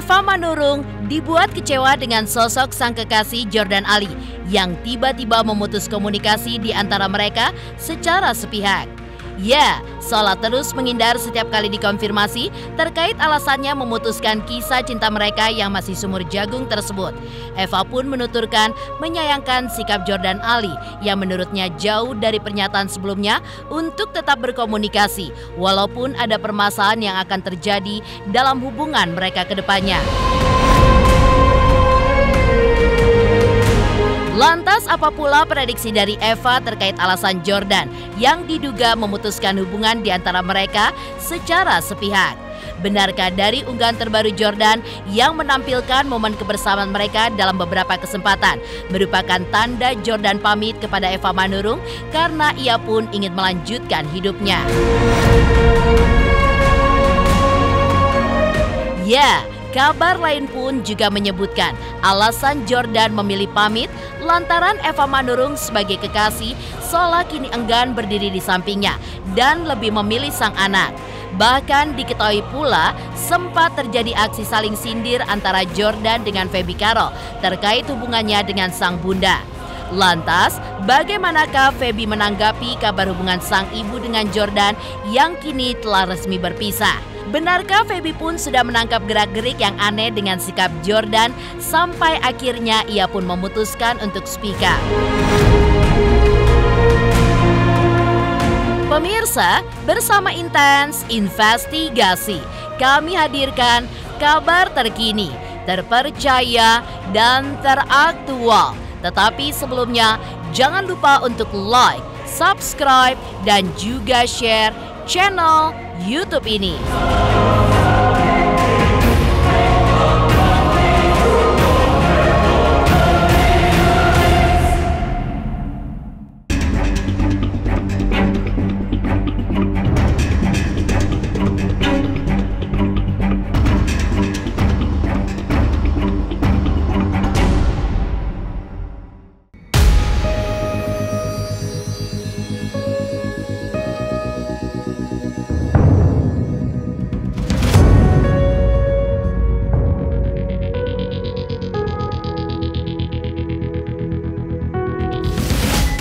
Eva Manurung dibuat kecewa dengan sosok sang kekasih Jordan Ali yang tiba-tiba memutus komunikasi di antara mereka secara sepihak. Ya, Sola terus menghindar setiap kali dikonfirmasi terkait alasannya memutuskan kisah cinta mereka yang masih sumur jagung tersebut. Eva pun menuturkan menyayangkan sikap Jordan Ali yang menurutnya jauh dari pernyataan sebelumnya untuk tetap berkomunikasi walaupun ada permasalahan yang akan terjadi dalam hubungan mereka ke depannya. Lantas apa pula prediksi dari Eva terkait alasan Jordan yang diduga memutuskan hubungan di antara mereka secara sepihak? Benarkah dari unggahan terbaru Jordan yang menampilkan momen kebersamaan mereka dalam beberapa kesempatan merupakan tanda Jordan pamit kepada Eva Manurung karena ia pun ingin melanjutkan hidupnya? Ya, kabar lain pun juga menyebutkan alasan Jordan memilih pamit lantaran Eva Manurung sebagai kekasih Sola kini enggan berdiri di sampingnya dan lebih memilih sang anak. Bahkan diketahui pula sempat terjadi aksi saling sindir antara Jordan dengan Feby Karol terkait hubungannya dengan sang bunda. Lantas, bagaimanakah Feby menanggapi kabar hubungan sang ibu dengan Jordan yang kini telah resmi berpisah? Benarkah Feby pun sudah menangkap gerak-gerik yang aneh dengan sikap Jordan sampai akhirnya ia pun memutuskan untuk speak up? Pemirsa, bersama Intens Investigasi, kami hadirkan kabar terkini, terpercaya, dan teraktual. Tetapi sebelumnya, jangan lupa untuk like, subscribe, dan juga share channel YouTube ini.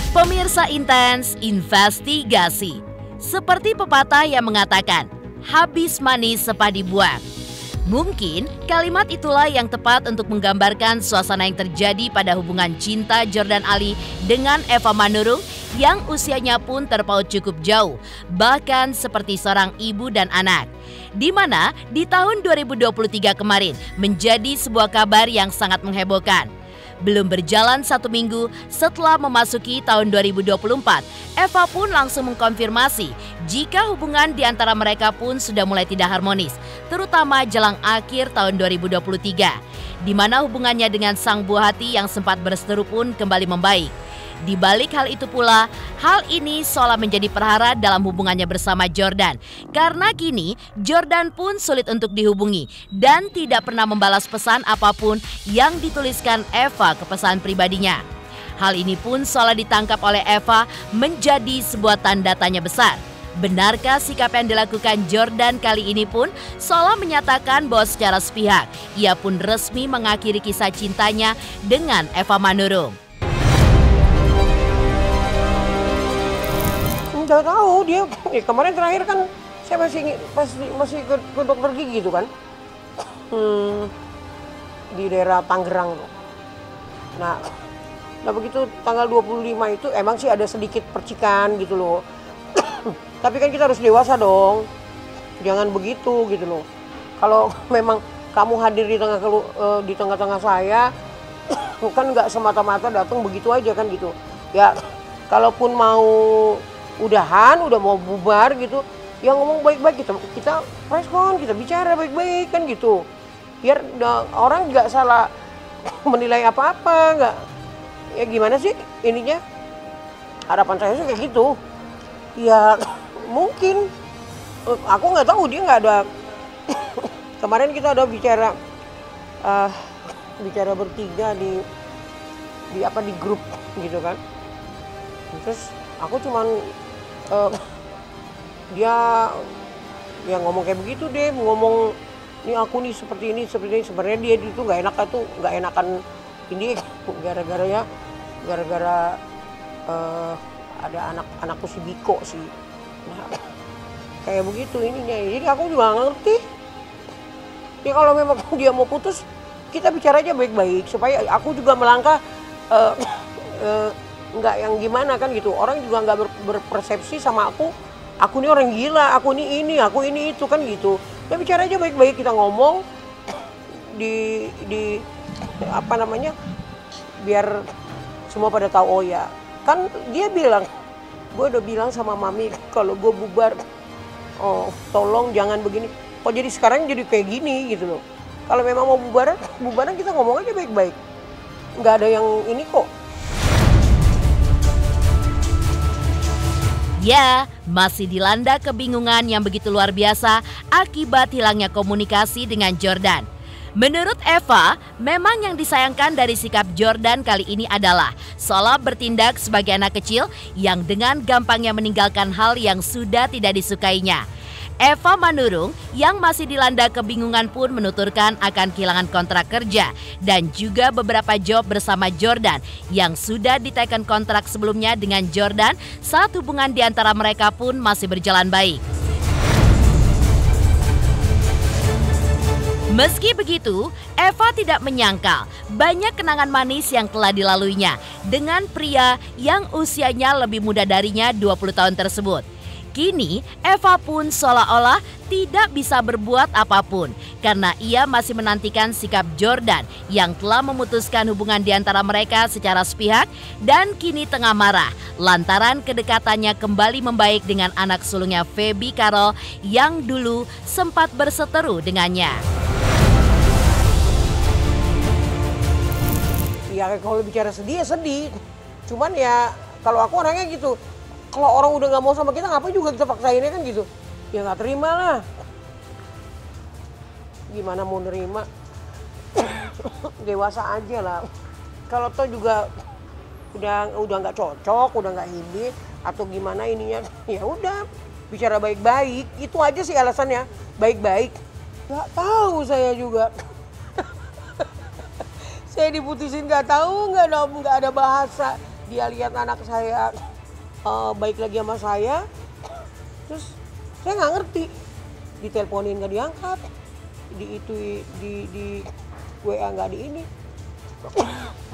Pemirsa Intens Investigasi, seperti pepatah yang mengatakan, habis manis sepadi buah. Mungkin kalimat itulah yang tepat untuk menggambarkan suasana yang terjadi pada hubungan cinta Jordan Ali dengan Eva Manurung yang usianya pun terpaut cukup jauh, bahkan seperti seorang ibu dan anak. Di mana di tahun 2023 kemarin menjadi sebuah kabar yang sangat menghebohkan. Belum berjalan 1 minggu setelah memasuki tahun 2024, Eva pun langsung mengkonfirmasi jika hubungan di antara mereka pun sudah mulai tidak harmonis, terutama jelang akhir tahun 2023, di mana hubungannya dengan sang buah hati yang sempat berseteru pun kembali membaik. Di balik hal itu pula, hal ini seolah menjadi perhara dalam hubungannya bersama Jordan. Karena kini Jordan pun sulit untuk dihubungi dan tidak pernah membalas pesan apapun yang dituliskan Eva ke pesan pribadinya. Hal ini pun seolah ditangkap oleh Eva menjadi sebuah tanda tanya besar. Benarkah sikap yang dilakukan Jordan kali ini pun seolah menyatakan bahwa secara sepihak ia pun resmi mengakhiri kisah cintanya dengan Eva Manurung? Nggak tahu dia kemarin terakhir kan saya masih ke dokter gigi gitu kan, di daerah Tangerang tuh. Nah begitu tanggal 25 itu emang sih ada sedikit percikan gitu loh. Tapi kan kita harus dewasa dong, jangan begitu gitu loh. Kalau memang kamu hadir di tengah-tengah saya, kan nggak semata-mata datang begitu aja kan gitu. Ya kalaupun mau udahan, udah mau bubar gitu, ya ngomong baik-baik, kita respon, kita bicara baik-baik kan gitu. Biar orang nggak salah menilai apa-apa, nggak. Ya gimana sih ininya? Harapan saya sih kayak gitu. Ya mungkin, aku nggak tahu, dia nggak ada. Kemarin kita ada bicara bertiga di grup gitu kan. Terus aku cuman dia ngomong kayak begitu deh, ngomong Ini aku nih seperti ini. Sebenarnya dia itu nggak enakan ini gara-gara ada anakku si Biko sih. Nah, kayak begitu ininya. Jadi aku juga nggak ngerti. Ya kalau memang dia mau putus, kita bicara aja baik-baik supaya aku juga melangkah nggak yang gimana kan gitu. Orang juga nggak berpersepsi sama aku ini orang gila, aku ini itu kan gitu. Ya bicara aja baik-baik, kita ngomong di apa namanya, biar semua pada tahu. Oh ya kan dia bilang, gue udah bilang sama mami kalau gue bubar, oh tolong jangan begini. Kok jadi sekarang jadi kayak gini gitu loh. Kalau memang mau bubaran kita ngomong aja baik-baik. Nggak ada yang ini kok. Ya, masih dilanda kebingungan yang begitu luar biasa akibat hilangnya komunikasi dengan Jordan. Menurut Eva, memang yang disayangkan dari sikap Jordan kali ini adalah seolah bertindak sebagai anak kecil yang dengan gampangnya meninggalkan hal yang sudah tidak disukainya. Eva Manurung yang masih dilanda kebingungan pun menuturkan akan kehilangan kontrak kerja dan juga beberapa job bersama Jordan yang sudah diteken kontrak sebelumnya dengan Jordan saat hubungan di antara mereka pun masih berjalan baik. Meski begitu, Eva tidak menyangkal banyak kenangan manis yang telah dilaluinya dengan pria yang usianya lebih muda darinya 20 tahun tersebut. Kini, Eva pun seolah-olah tidak bisa berbuat apapun karena ia masih menantikan sikap Jordan yang telah memutuskan hubungan di antara mereka secara sepihak dan kini tengah marah lantaran kedekatannya kembali membaik dengan anak sulungnya Feby Carol yang dulu sempat berseteru dengannya. Ya kalau bicara sedih ya sedih. Cuman ya kalau aku orangnya gitu. Kalau orang udah nggak mau sama kita ngapain juga kita paksainnya kan gitu. Ya nggak terima lah. Gimana mau nerima? Dewasa aja lah. Kalau toh juga udah nggak cocok, udah nggak ini atau gimana ininya, ya udah bicara baik-baik. Itu aja sih alasannya, baik-baik. Nggak tahu saya juga. Saya diputusin nggak tahu, nggak ada bahasa. Dia lihat anak saya baik lagi sama saya, terus saya nggak ngerti. Diteleponin nggak diangkat, di WA nggak di ini.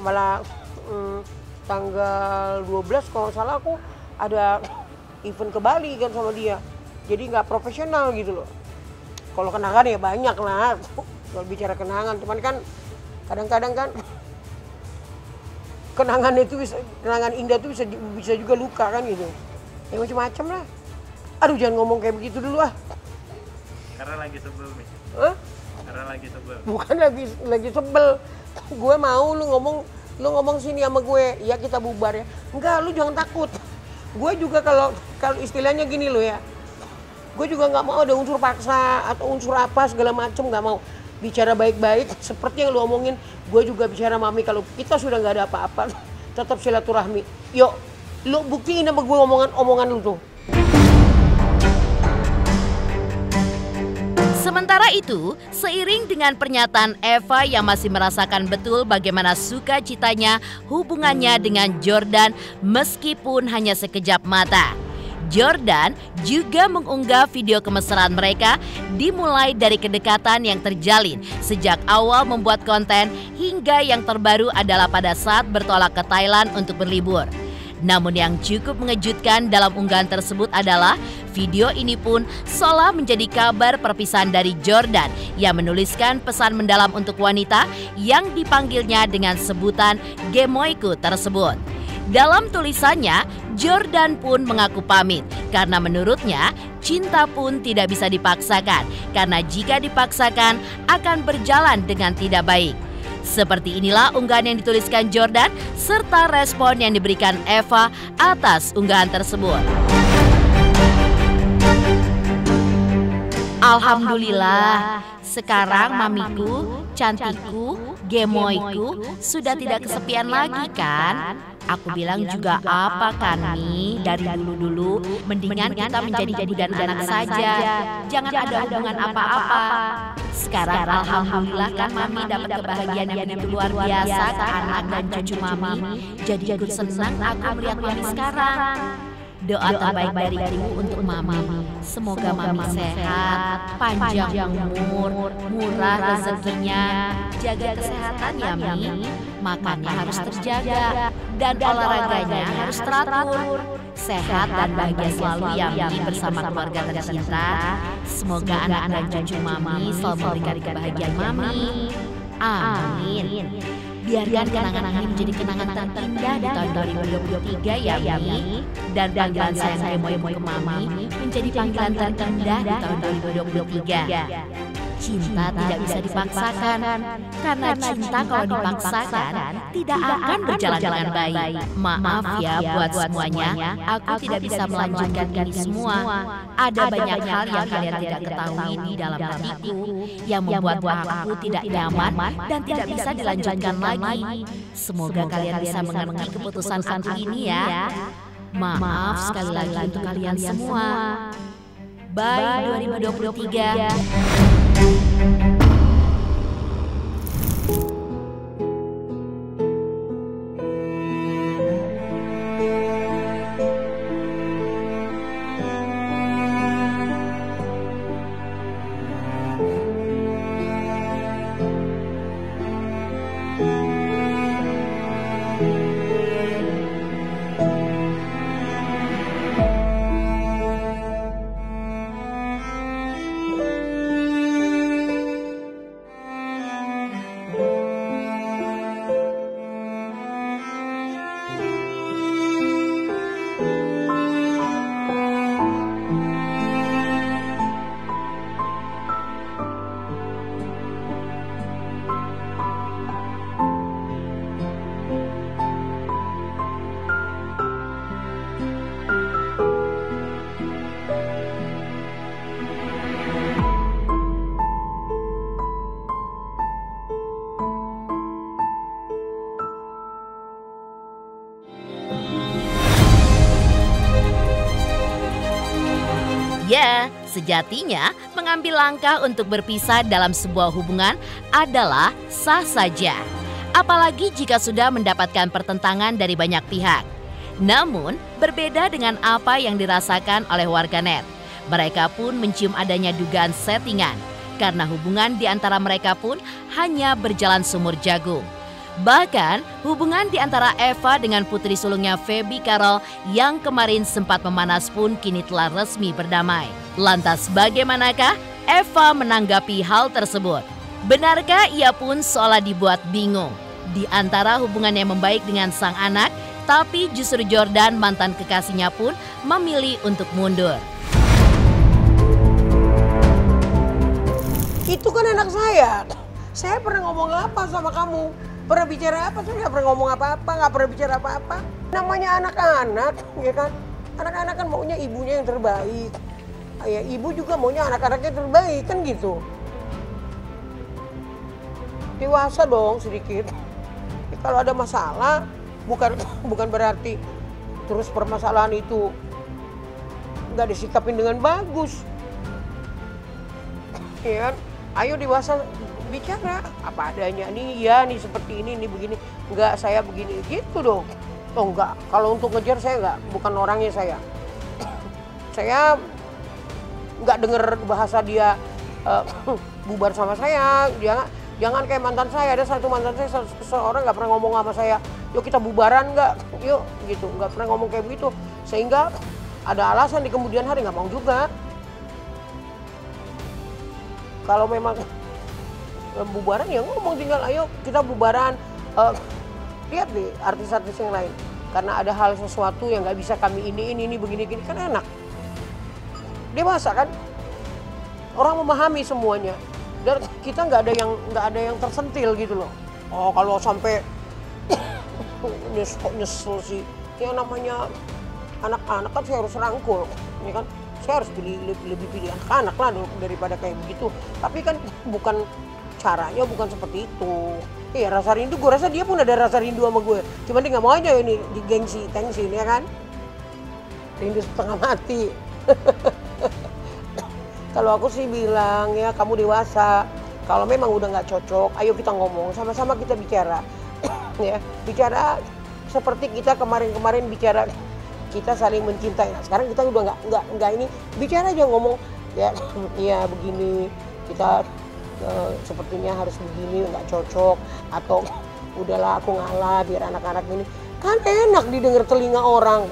Malah tanggal 12 kalau salah aku ada event ke Bali kan sama dia. Jadi nggak profesional gitu loh. Kalau kenangan ya banyak lah. Kalau bicara kenangan, cuman kan kadang-kadang kan kenangan indah itu bisa juga luka kan gitu. Ya macam-macam lah. Aduh jangan ngomong kayak begitu dulu ah. Karena lagi sebel nih. Hah? Karena lagi sebel. Bukan lagi sebel. Gue mau lu ngomong sini sama gue, ya kita bubar ya. Enggak, lu jangan takut. Gue juga kalau istilahnya gini lo ya. Gue juga nggak mau ada unsur paksa atau unsur apa segala macem, nggak mau. Bicara baik-baik seperti yang lu omongin, gue juga bicara mami kalau kita sudah nggak ada apa-apa tetap silaturahmi. Yuk lu buktiin sama gue omongan lu tuh. Sementara itu, seiring dengan pernyataan Eva yang masih merasakan betul bagaimana sukacitanya hubungannya dengan Jordan meskipun hanya sekejap mata, Jordan juga mengunggah video kemesraan mereka dimulai dari kedekatan yang terjalin sejak awal membuat konten hingga yang terbaru adalah pada saat bertolak ke Thailand untuk berlibur. Namun yang cukup mengejutkan dalam unggahan tersebut adalah video ini pun seolah menjadi kabar perpisahan dari Jordan yang menuliskan pesan mendalam untuk wanita yang dipanggilnya dengan sebutan gemoyku tersebut. Dalam tulisannya, Jordan pun mengaku pamit karena menurutnya cinta pun tidak bisa dipaksakan karena jika dipaksakan akan berjalan dengan tidak baik. Seperti inilah unggahan yang dituliskan Jordan serta respon yang diberikan Eva atas unggahan tersebut. Alhamdulillah, sekarang mamiku, cantikku, Gemoyku sudah tidak kesepian lagi kan? Aku bilang juga apa kan Mi, dari dulu-dulu mendingan kita menjadi ibu dan anak saja. Jangan ada hubungan apa-apa. Sekarang alhamdulillah kan Mami dapat kebahagiaan yang begitu luar biasa ke anak dan cucu Mami. Jadi ikut senang aku melihat Mami sekarang. Doa terbaik dariku untuk Mami. Semoga Mami sehat, panjang umur, murah rezekinya. Jaga kesehatan ya Mi. Makannya harus terjaga dan olahraganya harus teratur. Sehat dan bahagia selalu ya Mi bersama keluarga tercinta. Semoga anak dan cucu Mami selalu memberikan kebahagiaan Mami. Amin. Biarkan kenangan ini menjadi kenangan terindah di tahun 2023 ya Mi. Dan panggilan sayang Gemoy ke Mami menjadi panggilan terindah di tahun 2023. Cinta tidak bisa dipaksakan, karena cinta kalau dipaksakan tidak akan berjalan dengan baik. Maaf ya buat semuanya, aku tidak bisa melanjutkan ini semua. Ada banyak hal yang kalian tidak ketahui di dalam hatiku yang membuat aku tidak nyaman dan tidak bisa dilanjutkan lagi. Semoga kalian bisa mengerti keputusan aku ini ya. Maaf sekali lagi untuk kalian semua. Bye 2023. Ya, sejatinya mengambil langkah untuk berpisah dalam sebuah hubungan adalah sah saja. Apalagi jika sudah mendapatkan pertentangan dari banyak pihak. Namun, berbeda dengan apa yang dirasakan oleh warganet. Mereka pun mencium adanya dugaan settingan, karena hubungan di antara mereka pun hanya berjalan sumur jagung. Bahkan hubungan di antara Eva dengan putri sulungnya Feby Carol yang kemarin sempat memanas pun kini telah resmi berdamai. Lantas bagaimanakah Eva menanggapi hal tersebut? Benarkah ia pun seolah dibuat bingung? Di antara hubungan yang membaik dengan sang anak, tapi justru Jordan mantan kekasihnya pun memilih untuk mundur. Itu kan anak saya. Saya pernah ngomong apa sama kamu? Pernah bicara apa? Saya nggak pernah ngomong apa-apa, nggak pernah bicara apa-apa. Namanya anak-anak, ya kan? Anak-anak kan maunya ibunya yang terbaik. Ya, ibu juga maunya anak-anaknya terbaik, kan gitu. Dewasa dong sedikit. Ya, kalau ada masalah, bukan berarti terus permasalahan itu nggak disikapin dengan bagus. Ya kan? Ayo dewasa bicara apa adanya, nih ya nih seperti ini begini, enggak saya begini gitu dong. Oh enggak, kalau untuk ngejar saya enggak, bukan orangnya saya. Saya enggak dengar bahasa dia bubar sama saya. Jangan kayak mantan saya, ada satu mantan saya seorang nggak pernah ngomong sama saya, yuk kita bubaran nggak, yuk gitu, nggak pernah ngomong kayak begitu, sehingga ada alasan di kemudian hari nggak mau juga. Kalau memang bubaran ya ngomong tinggal ayo kita bubaran. Lihat deh artis-artis yang lain, karena ada hal sesuatu yang nggak bisa kami ini begini kan enak, dewasa kan, orang memahami semuanya dan kita nggak ada yang tersentil gitu loh. Oh kalau sampai nyesel sih, yang namanya anak-anak kan saya harus rangkul, ya kan. Saya harus lebih pilih anak-anak lah daripada kayak begitu. Tapi kan bukan caranya bukan seperti itu. Iya, rasa rindu, gue rasa dia pun ada rasa rindu sama gue. Cuman dia nggak mau aja ini di gengsi, tensin ya kan. Rindu setengah mati. Kalau aku sih bilang ya, kamu dewasa. Kalau memang udah nggak cocok, ayo kita ngomong, sama-sama kita bicara. Ya, bicara seperti kita kemarin-kemarin bicara kita saling mencintai. Nah, sekarang kita udah nggak ini, bicara aja ngomong ya, iya begini kita sepertinya harus begini, nggak cocok, atau udahlah aku ngalah biar anak-anak ini kan enak didengar telinga orang.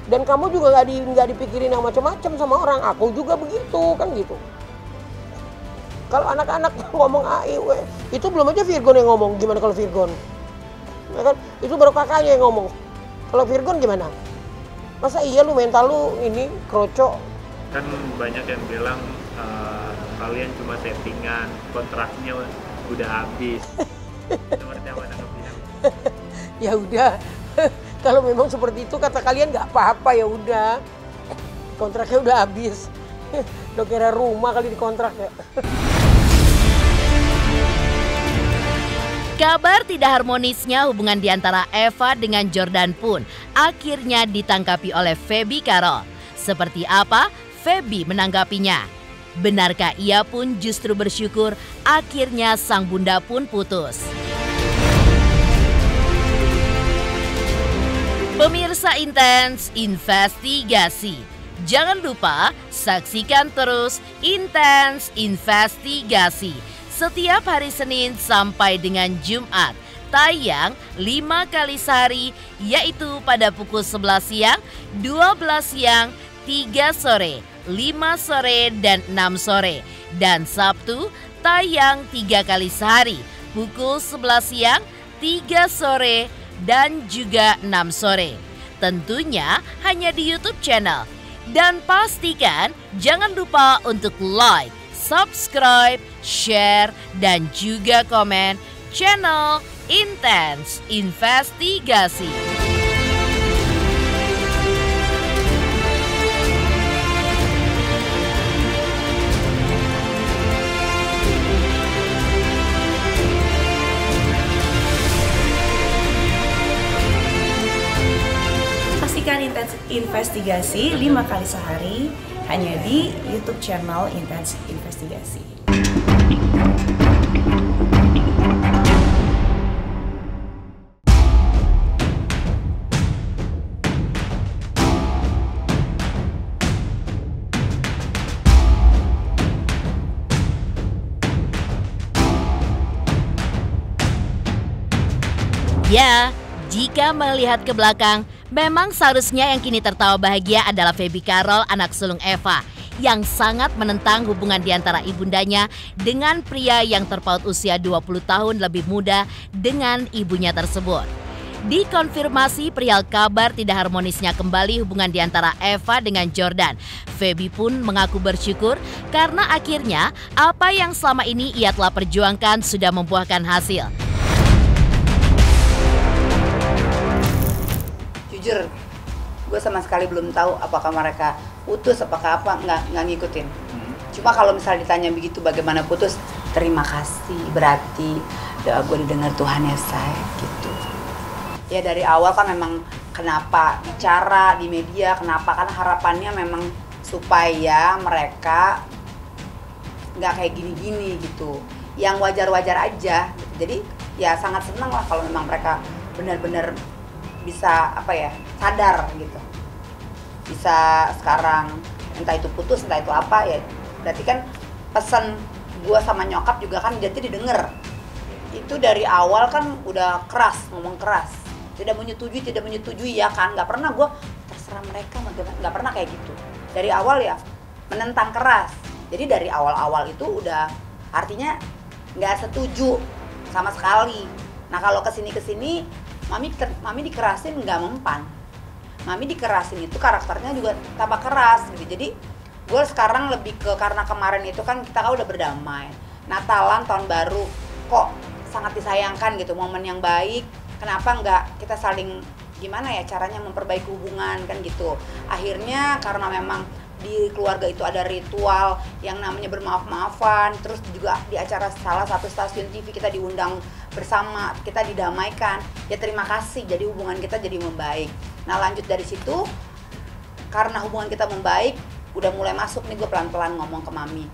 Dan kamu juga nggak dipikirin yang macam-macam sama orang. Aku juga begitu kan gitu. Kalau anak-anak ngomong AIW, itu belum aja Virgon yang ngomong. Gimana kalau Virgon? Ya kan? Itu baru kakaknya yang ngomong. Kalau Virgon gimana? Masa iya lu mental lu ini kroco? Kan banyak yang bilang kalian cuma settingan, kontraknya udah habis. Seperti apa nanggapnya? Ya udah. Kalau memang seperti itu kata kalian nggak apa-apa, ya udah. Kontraknya udah habis. Udah kira rumah kali dikontrak ya. Kabar tidak harmonisnya hubungan di antara Eva dengan Jordan pun akhirnya ditangkapi oleh Feby Carol. Seperti apa Feby menanggapinya? Benarkah ia pun justru bersyukur akhirnya sang bunda pun putus? Pemirsa Intens Investigasi, jangan lupa saksikan terus Intens Investigasi setiap hari Senin sampai dengan Jumat, tayang 5 kali sehari, yaitu pada pukul 11 siang, 12 siang, 3 sore, 5 sore, dan 6 sore. Dan Sabtu tayang 3 kali sehari, pukul 11 siang, 3 sore, dan juga 6 sore. Tentunya hanya di YouTube channel. Dan pastikan jangan lupa untuk like, subscribe, share, dan juga komen channel Intens Investigasi. Saksikan Intens Investigasi 5 kali sehari hanya di YouTube channel Intens Investigasi. Ya, jika melihat ke belakang, memang seharusnya yang kini tertawa bahagia adalah Feby Carol, anak sulung Eva, yang sangat menentang hubungan di antara ibundanya dengan pria yang terpaut usia 20 tahun lebih muda dengan ibunya tersebut. Dikonfirmasi perihal kabar tidak harmonisnya kembali hubungan di antara Eva dengan Jordan, Feby pun mengaku bersyukur karena akhirnya apa yang selama ini ia telah perjuangkan sudah membuahkan hasil. Jujur, gue sama sekali belum tahu apakah mereka putus, apakah apa, nggak ngikutin. Cuma kalau misalnya ditanya begitu bagaimana putus, terima kasih, berarti doa gue didengar Tuhan ya say, gitu. Ya dari awal kan memang kenapa bicara di media, kenapa, kan harapannya memang supaya mereka nggak kayak gini-gini gitu. Yang wajar-wajar aja, gitu. Jadi ya sangat senang lah kalau memang mereka benar-benar bisa sadar gitu, bisa sekarang entah itu putus entah itu apa ya, berarti kan pesan gue sama nyokap juga kan jadi didengar. Itu dari awal kan udah keras, ngomong keras, tidak menyetujui ya kan, nggak pernah gue terserah mereka, nggak pernah kayak gitu. Dari awal ya menentang keras, jadi dari awal itu udah artinya nggak setuju sama sekali. Nah kalau kesini Mami dikerasin nggak mempan. Mami dikerasin itu karakternya juga tambah keras gitu. Jadi gue sekarang lebih ke, karena kemarin itu kan kita kan udah berdamai, Natalan, tahun baru, kok sangat disayangkan gitu, momen yang baik. Kenapa nggak kita saling gimana ya caranya memperbaiki hubungan kan gitu. Akhirnya karena memang di keluarga itu ada ritual yang namanya bermaaf-maafan, terus juga di acara salah satu stasiun TV kita diundang bersama, kita didamaikan, ya terima kasih, jadi hubungan kita jadi membaik. Nah lanjut dari situ, karena hubungan kita membaik, udah mulai masuk nih gue pelan-pelan ngomong ke mami,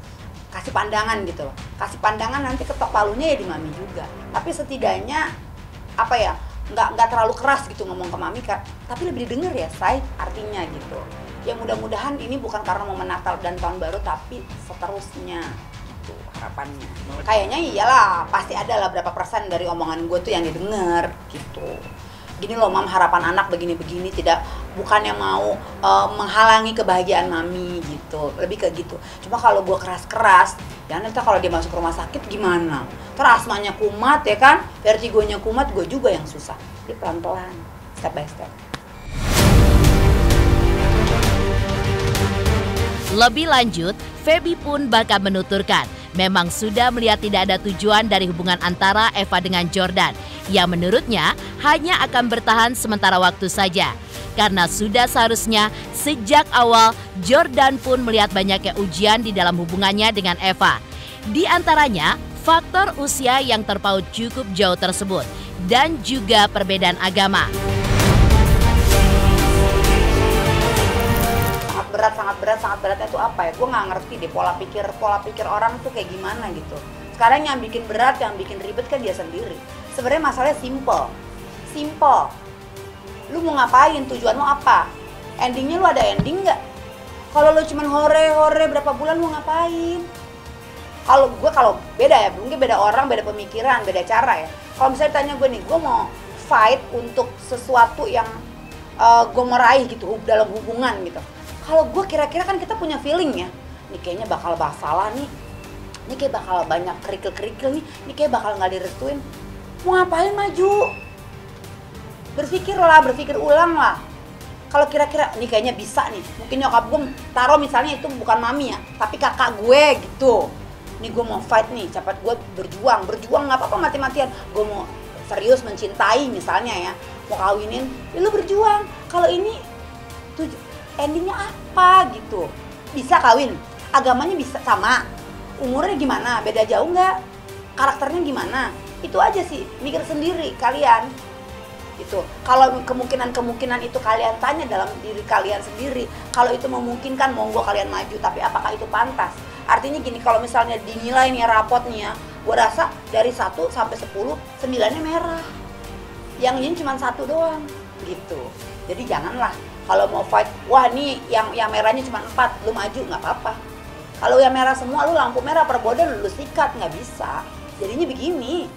kasih pandangan gitu loh, kasih pandangan, nanti ketok palunya ya di mami juga, tapi setidaknya apa ya, nggak terlalu keras gitu ngomong ke mami kan, tapi lebih didengar ya say, artinya gitu. Ya mudah-mudahan ini bukan karena momen Natal dan Tahun Baru, tapi seterusnya gitu harapannya. Kayaknya iyalah, pasti ada lah berapa persen dari omongan gue tuh yang didengar gitu. Gini loh mam, harapan anak begini-begini, tidak, bukan yang mau menghalangi kebahagiaan mami gitu, lebih ke gitu. Cuma kalau gue keras-keras, ya nanti kalau dia masuk rumah sakit gimana? Terus asmanya kumat ya kan, vertigonya kumat, gue juga yang susah. Jadi pelan-pelan, step by step. Lebih lanjut, Feby pun bahkan menuturkan memang sudah melihat tidak ada tujuan dari hubungan antara Eva dengan Jordan, yang menurutnya hanya akan bertahan sementara waktu saja. Karena sudah seharusnya sejak awal Jordan pun melihat banyaknya ujian di dalam hubungannya dengan Eva. Di antaranya faktor usia yang terpaut cukup jauh tersebut dan juga perbedaan agama. Sangat beratnya itu apa ya? Gue nggak ngerti deh pola pikir orang tuh kayak gimana gitu. Sekarang yang bikin berat, yang bikin ribet kan dia sendiri. Sebenarnya masalahnya simple. Lu mau ngapain? Tujuan lu apa? Endingnya lu ada ending nggak? Kalau lu cuman hore berapa bulan lu ngapain? Kalau beda ya, mungkin beda orang, beda pemikiran, beda cara ya. Kalau misalnya tanya gue nih, gue mau fight untuk sesuatu yang gue meraih gitu dalam hubungan gitu. Kalau gue kira-kira kan kita punya feeling ya, nih kayaknya bakal masalah nih kayak bakal banyak kerikil nih kayak bakal nggak direstuin. Mau ngapain maju? Berpikir ulang lah. Kalau kira-kira nih kayaknya bisa nih, mungkin nyokap gue taruh misalnya itu bukan mami ya, tapi kakak gue gitu. Nih gue mau fight nih, cepat gue berjuang nggak apa-apa mati-matian. Gue mau serius mencintai misalnya ya, mau kawinin, ya lu berjuang. Kalau ini endingnya apa gitu, bisa kawin, agamanya bisa sama, umurnya gimana, beda jauh nggak, karakternya gimana, itu aja sih, mikir sendiri kalian gitu. Kalau kemungkinan itu kalian tanya dalam diri kalian sendiri, kalau itu memungkinkan monggo kalian maju, tapi apakah itu pantas? Artinya gini, kalau misalnya dinilai nih rapot nih ya, gue rasa dari 1 sampai 10, 9-nya merah, yang ini cuma 1 doang gitu. Jadi janganlah kalau mau fight, wah nih yang merahnya cuma 4, lu maju nggak apa-apa. Kalau yang merah semua, lu lampu merah perbodan, lu sikat, nggak bisa. Jadinya begini.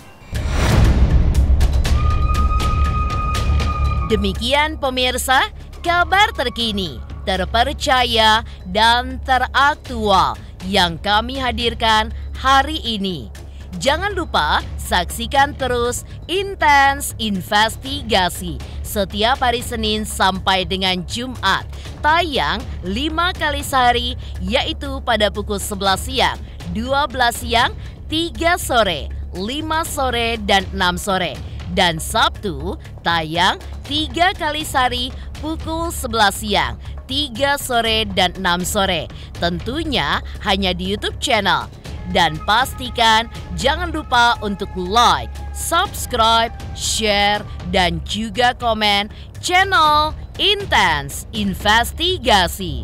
Demikian pemirsa, kabar terkini, terpercaya, dan teraktual yang kami hadirkan hari ini. Jangan lupa saksikan terus Intens Investigasi setiap hari Senin sampai dengan Jumat. Tayang 5 kali sehari, yaitu pada pukul 11 siang, 12 siang, 3 sore, 5 sore, dan 6 sore. Dan Sabtu tayang 3 kali sehari pukul 11 siang, 3 sore, dan 6 sore. Tentunya hanya di YouTube channel. Dan pastikan jangan lupa untuk like, subscribe, share, dan juga komen channel Intens Investigasi.